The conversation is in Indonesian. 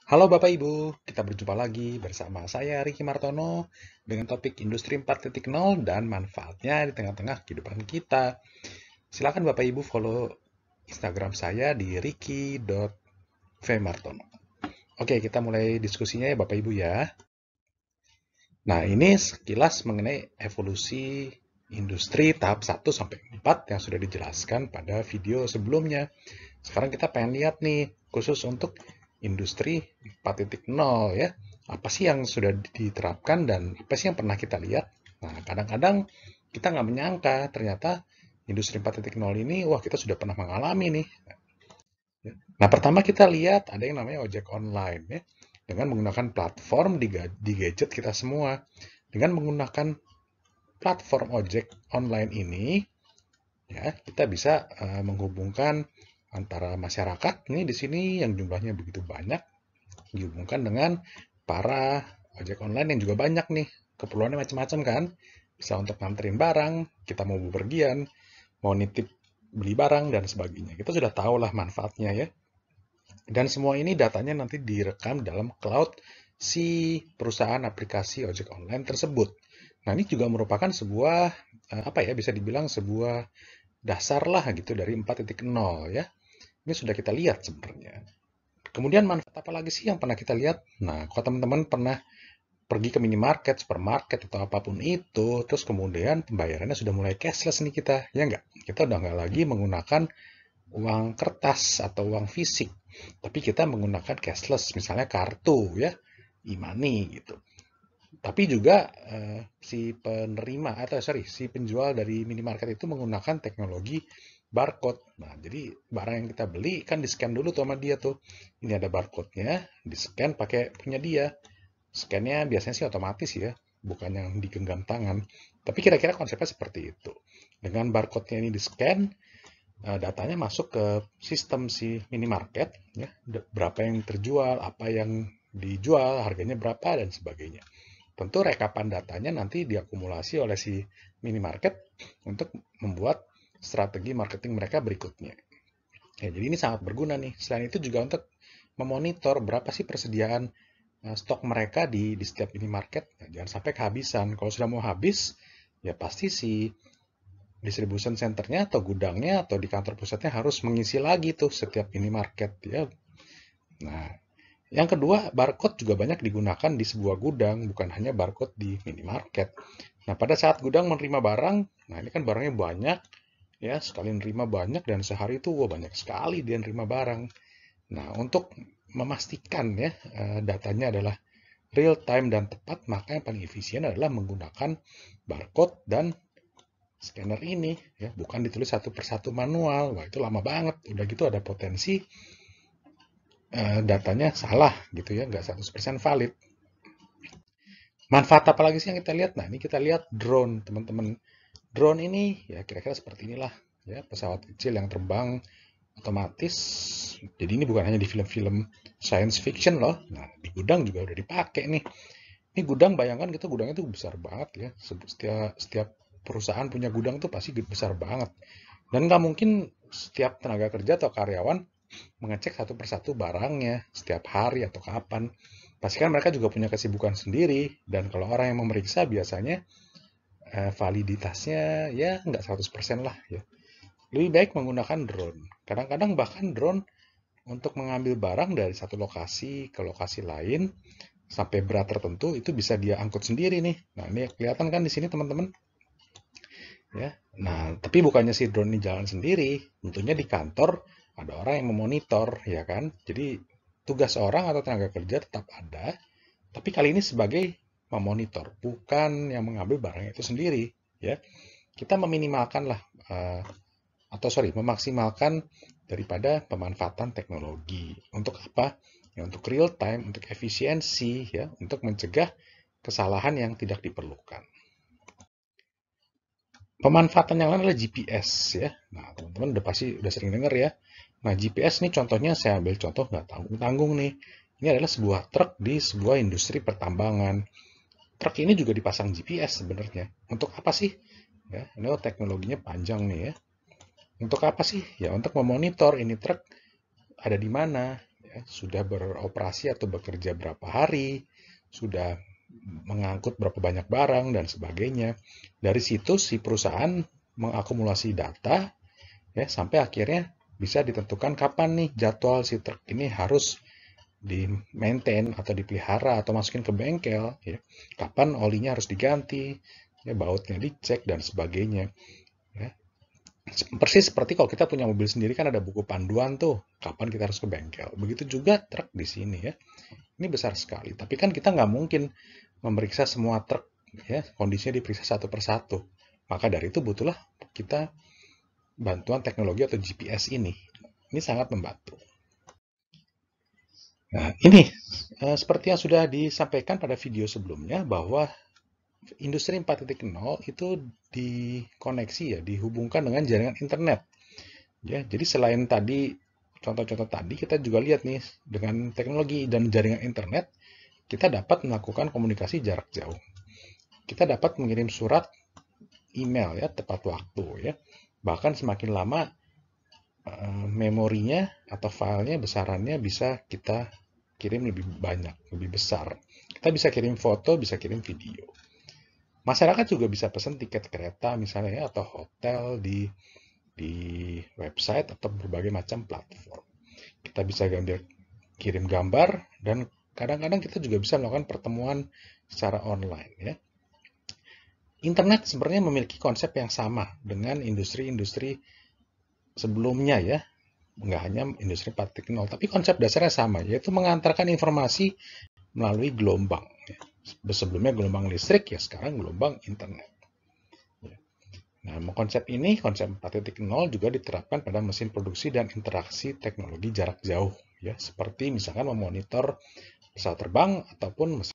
Halo Bapak Ibu, kita berjumpa lagi bersama saya Riki Martono dengan topik Industri 4.0 dan manfaatnya di tengah-tengah kehidupan kita. Silakan Bapak Ibu follow Instagram saya di riki.vmartono. Oke, kita mulai diskusinya ya Bapak Ibu ya. Nah, ini sekilas mengenai evolusi industri tahap 1 sampai 4 yang sudah dijelaskan pada video sebelumnya. Sekarang kita pengen lihat nih, khusus untuk industri 4.0 ya. Apa sih yang sudah diterapkan dan apa sih yang pernah kita lihat? Nah, kadang-kadang kita nggak menyangka ternyata industri 4.0 ini, wah kita sudah pernah mengalami nih. Nah, pertama kita lihat ada yang namanya ojek online ya. Dengan menggunakan platform di gadget kita semua. Dengan menggunakan platform ojek online ini, ya kita bisa menghubungkan antara masyarakat nih di sini yang jumlahnya begitu banyak dihubungkan dengan para ojek online yang juga banyak nih, keperluannya macam-macam kan, bisa untuk nganterin barang, kita mau bepergian, mau nitip beli barang dan sebagainya, kita sudah tahu lah manfaatnya ya. Dan semua ini datanya nanti direkam dalam cloud si perusahaan aplikasi ojek online tersebut. Nah, ini juga merupakan sebuah apa ya, bisa dibilang sebuah dasar lah gitu dari 4.0 ya. Ini sudah kita lihat sebenarnya. Kemudian manfaat apa lagi sih yang pernah kita lihat? Nah, kalau teman-teman pernah pergi ke minimarket, supermarket, atau apapun itu, terus kemudian pembayarannya sudah mulai cashless nih kita, ya nggak? Kita udah nggak lagi menggunakan uang kertas atau uang fisik, tapi kita menggunakan cashless, misalnya kartu ya, e-money gitu. Tapi juga si penerima atau sorry si penjual dari minimarket itu menggunakan teknologi barcode. Nah, jadi barang yang kita beli kan di scan dulu tuh sama dia tuh. Ini ada barcode-nya, di scan pakai punya dia. Scan-nya biasanya sih otomatis ya, bukan yang digenggam tangan. Tapi kira-kira konsepnya seperti itu. Dengan barcode-nya ini di scan, datanya masuk ke sistem si minimarket, ya, berapa yang terjual, apa yang dijual, harganya berapa, dan sebagainya. Tentu rekapan datanya nanti diakumulasi oleh si minimarket untuk membuat strategi marketing mereka berikutnya. Ya, jadi ini sangat berguna nih. Selain itu juga untuk memonitor berapa sih persediaan stok mereka di setiap minimarket. Nah, jangan sampai kehabisan. Kalau sudah mau habis, ya pasti si distribution centernya atau gudangnya atau di kantor pusatnya harus mengisi lagi tuh setiap minimarket ya. Nah, yang kedua, barcode juga banyak digunakan di sebuah gudang, bukan hanya barcode di minimarket. Nah, pada saat gudang menerima barang, nah ini kan barangnya banyak, ya sekali nerima banyak dan sehari itu wah, banyak sekali dia nerima barang. Nah, untuk memastikan ya datanya adalah real time dan tepat, maka yang paling efisien adalah menggunakan barcode dan scanner ini ya, bukan ditulis satu persatu manual. Wah, itu lama banget. Udah gitu ada potensi datanya salah gitu ya, nggak 100% valid. Manfaat apa lagi sih yang kita lihat? Nah, ini kita lihat drone, teman-teman. Drone ini ya kira-kira seperti inilah ya, pesawat kecil yang terbang otomatis. Jadi ini bukan hanya di film-film science fiction loh. Nah, di gudang juga udah dipakai nih. Ini gudang, bayangkan kita gudangnya tuh besar banget ya. Setiap perusahaan punya gudang tuh pasti besar banget. Dan nggak mungkin setiap tenaga kerja atau karyawan mengecek satu persatu barangnya setiap hari atau kapan. Pastikan mereka juga punya kesibukan sendiri. Dan kalau orang yang memeriksa biasanya validitasnya ya nggak 100% lah ya. Lebih baik menggunakan drone. Kadang-kadang bahkan drone untuk mengambil barang dari satu lokasi ke lokasi lain sampai berat tertentu itu bisa dia angkut sendiri nih. Nah, ini kelihatan kan di sini teman-teman ya. Nah, tapi bukannya si drone ini jalan sendiri, tentunya di kantor ada orang yang memonitor ya kan. Jadi tugas orang atau tenaga kerja tetap ada, tapi kali ini sebagai memonitor, bukan yang mengambil barang itu sendiri ya. Kita meminimalkan lah atau sorry, memaksimalkan daripada pemanfaatan teknologi. Untuk apa? Ya, untuk real time, untuk efisiensi, ya, untuk mencegah kesalahan yang tidak diperlukan. Pemanfaatan yang lain adalah GPS ya. Nah, teman-teman udah pasti udah sering dengar ya. Nah, GPS nih contohnya saya ambil contoh nggak tanggung-tanggung nih. Ini adalah sebuah truk di sebuah industri pertambangan. Truk ini juga dipasang GPS sebenarnya. Untuk apa sih? Ya, ini teknologinya panjang nih ya. Untuk apa sih? Ya, untuk memonitor ini truk ada di mana, sudah beroperasi atau bekerja berapa hari, sudah mengangkut berapa banyak barang, dan sebagainya. Dari situ si perusahaan mengakumulasi data, ya, sampai akhirnya bisa ditentukan kapan nih jadwal si truk ini harus di-maintain atau dipelihara atau masukin ke bengkel, ya. Kapan olinya harus diganti, ya, bautnya dicek, dan sebagainya. Ya. Persis seperti kalau kita punya mobil sendiri kan ada buku panduan tuh, kapan kita harus ke bengkel. Begitu juga truk di sini, ya. Ini besar sekali, tapi kan kita nggak mungkin memeriksa semua truk, ya, kondisinya diperiksa satu persatu. Maka dari itu butuhlah kita bantuan teknologi atau GPS ini. Ini sangat membantu. Nah, ini seperti yang sudah disampaikan pada video sebelumnya bahwa industri 4.0 itu dikoneksi, ya, dihubungkan dengan jaringan internet. Ya, jadi selain tadi contoh-contoh tadi, kita juga lihat nih dengan teknologi dan jaringan internet kita dapat melakukan komunikasi jarak jauh. Kita dapat mengirim surat, email, ya, tepat waktu, ya. Bahkan semakin lama memorinya atau filenya besarannya bisa kita kirim lebih banyak, lebih besar. Kita bisa kirim foto, bisa kirim video. Masyarakat juga bisa pesan tiket kereta misalnya, ya, atau hotel di website atau berbagai macam platform. Kita bisa kirim gambar, dan kadang-kadang kita juga bisa melakukan pertemuan secara online, ya. Internet sebenarnya memiliki konsep yang sama dengan industri-industri sebelumnya, ya. Nggak hanya industri 4.0, tapi konsep dasarnya sama, yaitu mengantarkan informasi melalui gelombang. Sebelumnya gelombang listrik, ya sekarang gelombang internet. Nah, konsep ini, konsep 4.0 juga diterapkan pada mesin produksi dan interaksi teknologi jarak jauh, ya, seperti misalkan memonitor pesawat terbang ataupun mesin